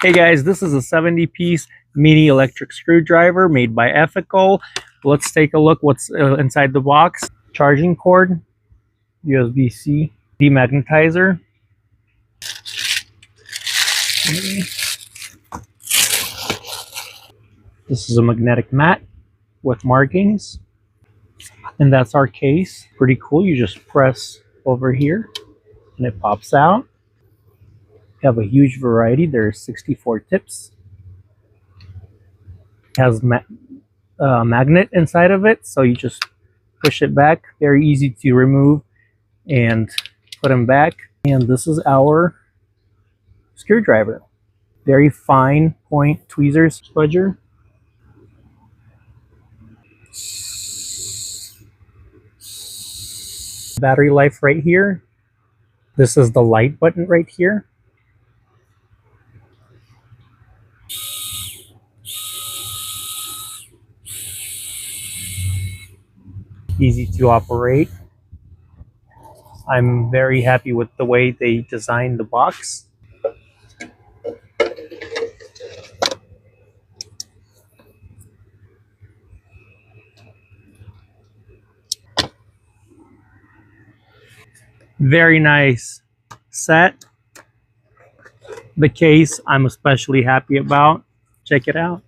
Hey guys, this is a 70-piece mini electric screwdriver made by EFEKOL. Let's take a look what's inside the box. Charging cord, USB-C, demagnetizer. This is a magnetic mat with markings. And that's our case. Pretty cool. You just press over here and it pops out. You have a huge variety. There's 64 tips. It has magnet inside of it, so you just push it back. Very easy to remove and put them back. And this is our screwdriver. Very fine point tweezers spudger. Battery life right here. This is the light button right here. Easy to operate. I'm very happy with the way they designed the box. Very nice set. The case I'm especially happy about. Check it out.